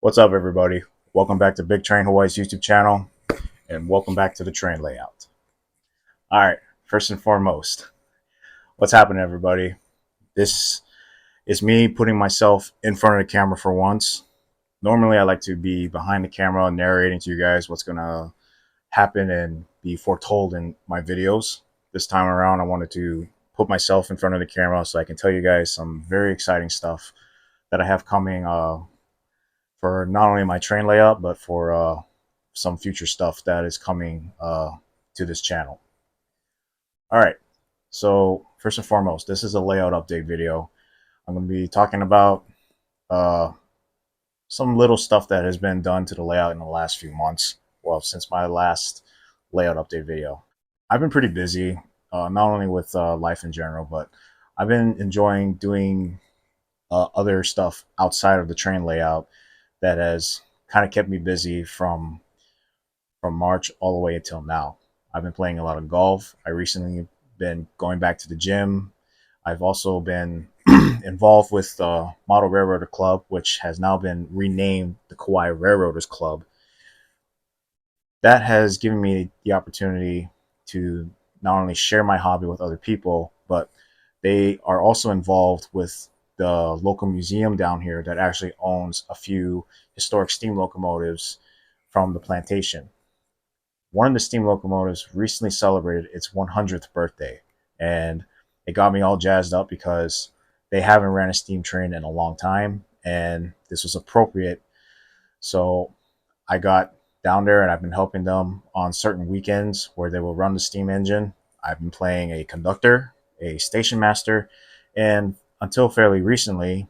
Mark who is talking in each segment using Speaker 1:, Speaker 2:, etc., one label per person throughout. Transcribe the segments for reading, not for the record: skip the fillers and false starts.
Speaker 1: What's up, everybody? Welcome back to Big Train Hawaii's YouTube channel, and welcome back to the train layout. All right, first and foremost, what's happening, everybody? This is me putting myself in front of the camera for once. Normally, I like to be behind the camera narrating to you guys what's going to happen and be foretold in my videos. This time around, I wanted to put myself in front of the camera so I can tell you guys some very exciting stuff that I have coming for not only my train layout, but for some future stuff that is coming to this channel. All right, so first and foremost, this is a layout update video. I'm going to be talking about uh, some little stuff that has been done to the layout in the last few months. Well, since my last layout update video. I've been pretty busy, not only with life in general, but I've been enjoying doing other stuff outside of the train layout that has kind of kept me busy from March all the way until now. I've been playing a lot of golf. I recently been going back to the gym. I've also been involved with the Model Railroader Club, which has now been renamed the Kauai Railroaders Club. That has given me the opportunity to not only share my hobby with other people, but they are also involved with the local museum down here that actually owns a few historic steam locomotives from the plantation. One of the steam locomotives recently celebrated its 100th birthday, and it got me all jazzed up because they haven't ran a steam train in a long time, and this was appropriate. So I got down there and I've been helping them on certain weekends where they will run the steam engine. I've been playing a conductor, a station master, and until fairly recently,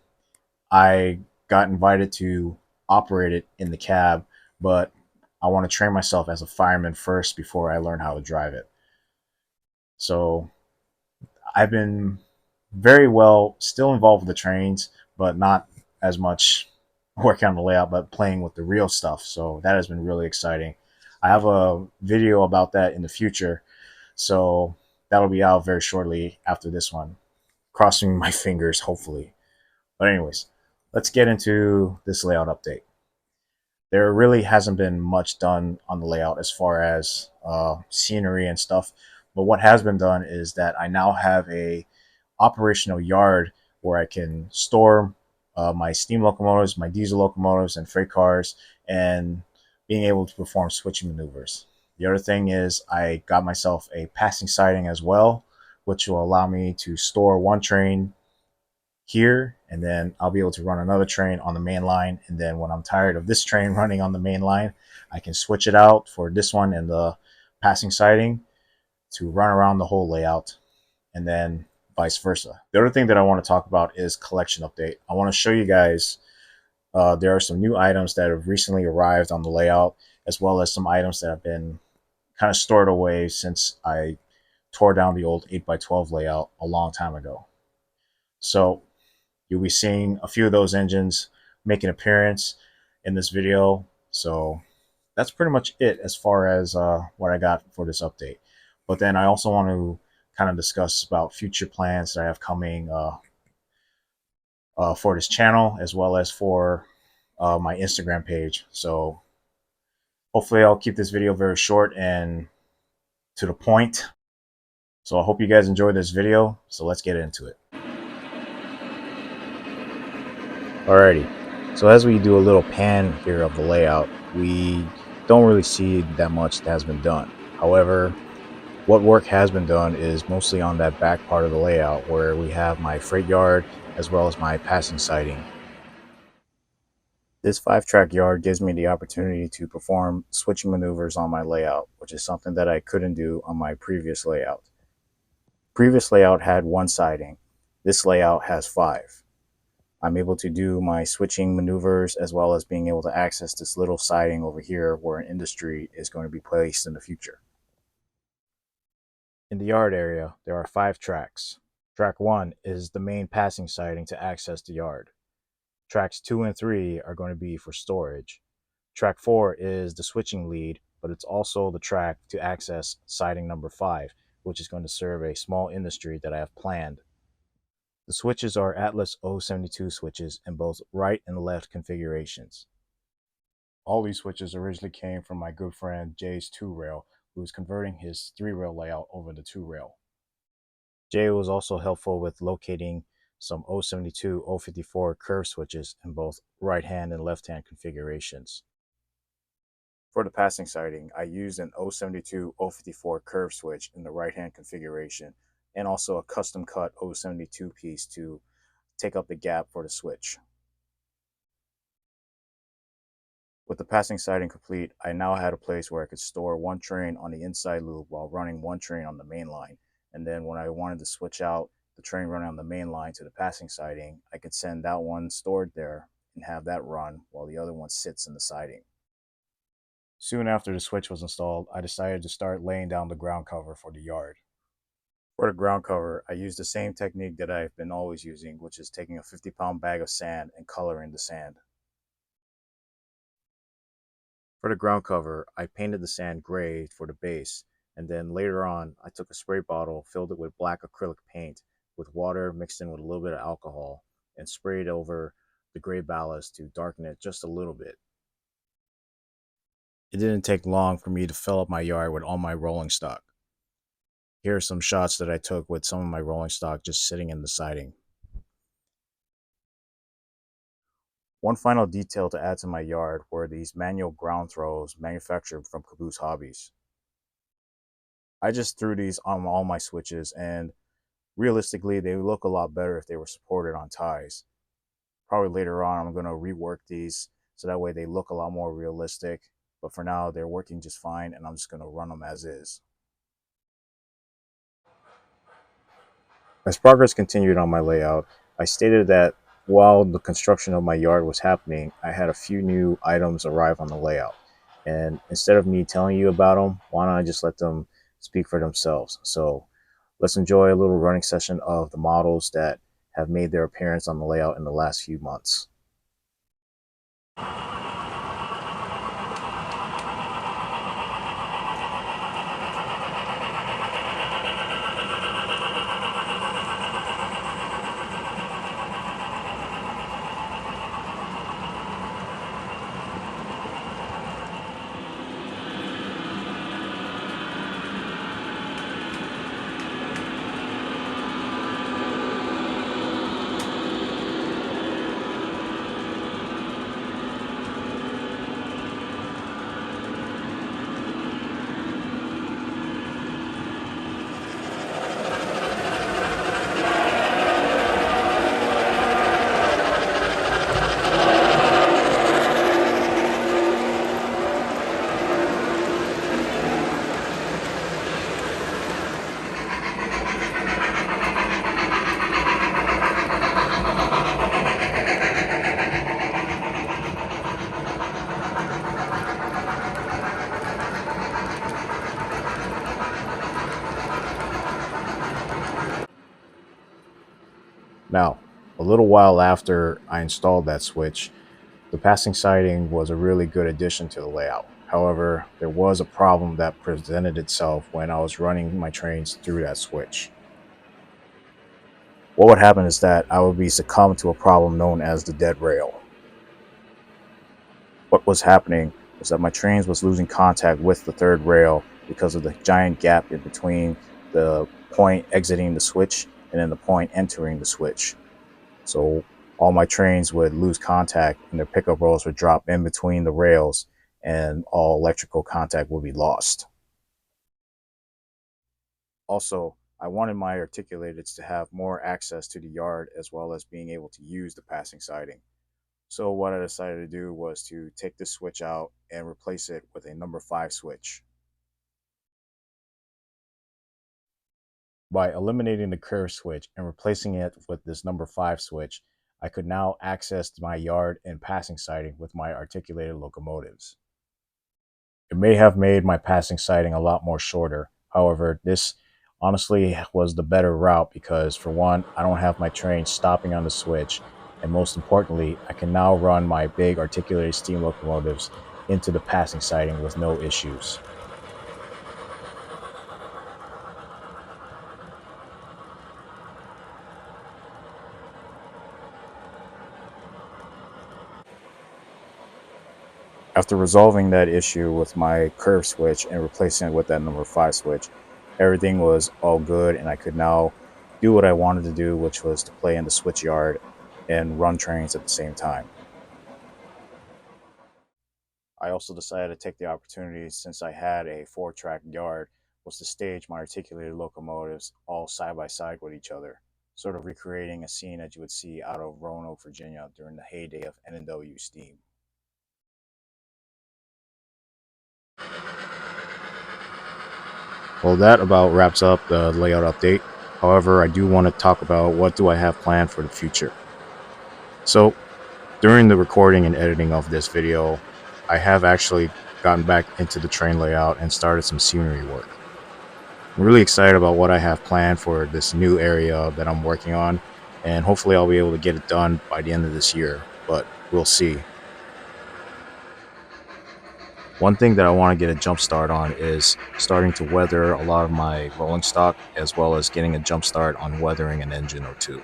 Speaker 1: I got invited to operate it in the cab, but I want to train myself as a fireman first before I learn how to drive it. So I've been very well still involved with the trains, but not as much working on the layout, but playing with the real stuff. So that has been really exciting. I have a video about that in the future, so that'll be out very shortly after this one. Crossing my fingers, hopefully. But anyways, let's get into this layout update. There really hasn't been much done on the layout as far as scenery and stuff. But what has been done is that I now have a operational yard where I can store my steam locomotives, my diesel locomotives, and freight cars, and being able to perform switching maneuvers. The other thing is I got myself a passing siding as well, which will allow me to store one train here, and then I'll be able to run another train on the main line. And then when I'm tired of this train running on the main line, I can switch it out for this one and the passing siding to run around the whole layout, and then vice versa. The other thing that I want to talk about is collection update. I want to show you guys there are some new items that have recently arrived on the layout, as well as some items that have been kind of stored away since I tore down the old 8x12 layout a long time ago. So you'll be seeing a few of those engines make an appearance in this video. So that's pretty much it as far as what I got for this update. But then I also want to kind of discuss about future plans that I have coming for this channel, as well as for my Instagram page. So hopefully I'll keep this video very short and to the point. So I hope you guys enjoyed this video. So let's get into it. Alrighty, so as we do a little pan here of the layout, we don't really see that much that has been done. However, what work has been done is mostly on that back part of the layout where we have my freight yard as well as my passing siding. This 5-track yard gives me the opportunity to perform switching maneuvers on my layout, which is something that I couldn't do on my previous layout. Previous layout had 1 siding. This layout has 5. I'm able to do my switching maneuvers as well as being able to access this little siding over here where an industry is going to be placed in the future. In the yard area, there are 5 tracks. Track 1 is the main passing siding to access the yard. Tracks 2 and 3 are going to be for storage. Track 4 is the switching lead, but it's also the track to access siding number 5, which is going to serve a small industry that I have planned. The switches are Atlas 072 switches in both right and left configurations. All these switches originally came from my good friend Jay's 2-rail, who was converting his 3-rail layout over to 2-rail. Jay was also helpful with locating some 072, 054 curve switches in both right-hand and left-hand configurations. For the passing sighting, I used an 072, 054 curve switch in the right-hand configuration and also a custom cut 072 piece to take up the gap for the switch. With the passing sighting complete, I now had a place where I could store one train on the inside loop while running one train on the main line. And then when I wanted to switch out the train running on the main line to the passing siding, I could send that one stored there and have that run while the other one sits in the siding. Soon after the switch was installed, I decided to start laying down the ground cover for the yard. For the ground cover, I used the same technique that I've been always using, which is taking a 50-pound bag of sand and coloring the sand. For the ground cover, I painted the sand gray for the base, and then later on, I took a spray bottle, filled it with black acrylic paint with water mixed in with a little bit of alcohol, and sprayed over the gray ballast to darken it just a little bit. It didn't take long for me to fill up my yard with all my rolling stock. Here are some shots that I took with some of my rolling stock just sitting in the siding. One final detail to add to my yard were these manual ground throws manufactured from Caboose Hobbies. I just threw these on all my switches, and realistically, they would look a lot better if they were supported on ties. Probably later on, I'm going to rework these so that way they look a lot more realistic. But for now, they're working just fine, and I'm just going to run them as is. As progress continued on my layout, I stated that while the construction of my yard was happening, I had a few new items arrive on the layout. And instead of me telling you about them, why don't I just let them speak for themselves? So let's enjoy a little running session of the models that have made their appearance on the layout in the last few months. Now, a little while after I installed that switch, the passing siding was a really good addition to the layout. However, there was a problem that presented itself when I was running my trains through that switch. What would happen is that I would be succumbed to a problem known as the dead rail. What was happening was that my trains was losing contact with the third rail because of the giant gap in between the point exiting the switch and then the point entering the switch. So all my trains would lose contact and their pickup rolls would drop in between the rails and all electrical contact would be lost. Also, I wanted my articulators to have more access to the yard as well as being able to use the passing siding. So what I decided to do was to take this switch out and replace it with a number 5 switch. By eliminating the curve switch and replacing it with this number 5 switch, I could now access my yard and passing siding with my articulated locomotives. It may have made my passing siding a lot more shorter. However, this honestly was the better route because, for one, I don't have my train stopping on the switch, and most importantly, I can now run my big articulated steam locomotives into the passing siding with no issues. After resolving that issue with my curve switch and replacing it with that number 5 switch, everything was all good and I could now do what I wanted to do, which was to play in the switch yard and run trains at the same time. I also decided to take the opportunity, since I had a 4-track yard, was to stage my articulated locomotives all side by side with each other, sort of recreating a scene that you would see out of Roanoke, Virginia during the heyday of N&W steam. Well, that about wraps up the layout update. However, I do want to talk about what do I have planned for the future. So, during the recording and editing of this video, I have actually gotten back into the train layout and started some scenery work. I'm really excited about what I have planned for this new area that I'm working on, and hopefully I'll be able to get it done by the end of this year, but we'll see. One thing that I want to get a jump start on is starting to weather a lot of my rolling stock, as well as getting a jump start on weathering an engine or two.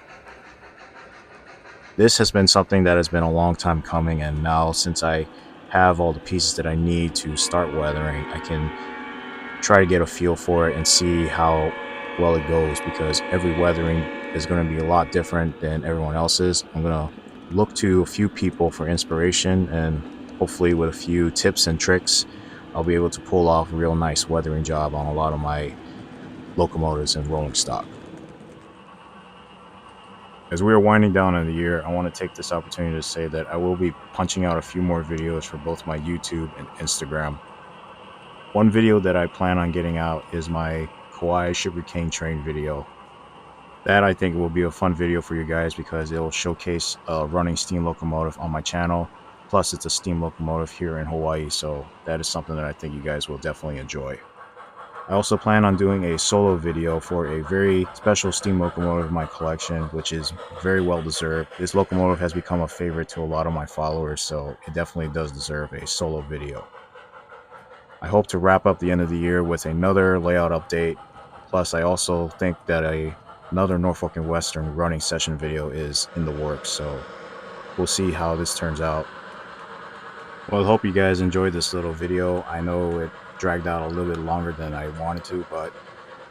Speaker 1: This has been something that has been a long time coming, and now since I have all the pieces that I need to start weathering, I can try to get a feel for it and see how well it goes, because every weathering is going to be a lot different than everyone else's. I'm going to look to a few people for inspiration, and hopefully with a few tips and tricks, I'll be able to pull off a real nice weathering job on a lot of my locomotives and rolling stock. As we are winding down in the year, I want to take this opportunity to say that I will be punching out a few more videos for both my YouTube and Instagram. One video that I plan on getting out is my Hawaii sugarcane train video. That, I think, will be a fun video for you guys because it will showcase a running steam locomotive on my channel. Plus, it's a steam locomotive here in Hawaii, so that is something that I think you guys will definitely enjoy. I also plan on doing a solo video for a very special steam locomotive in my collection, which is very well deserved. This locomotive has become a favorite to a lot of my followers, so it definitely does deserve a solo video. I hope to wrap up the end of the year with another layout update. Plus, I also think that another Norfolk and Western running session video is in the works, so we'll see how this turns out. Well, I hope you guys enjoyed this little video. I know it dragged out a little bit longer than I wanted to, but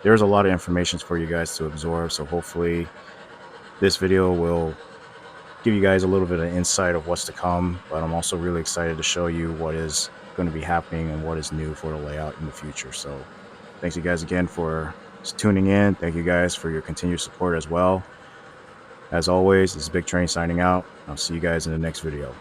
Speaker 1: there's a lot of information for you guys to absorb, so hopefully this video will give you guys a little bit of insight of what's to come. But I'm also really excited to show you what is going to be happening and what is new for the layout in the future. So thanks you guys again for tuning in. Thank you guys for your continued support as well. As always, this is Big Train signing out. I'll see you guys in the next video.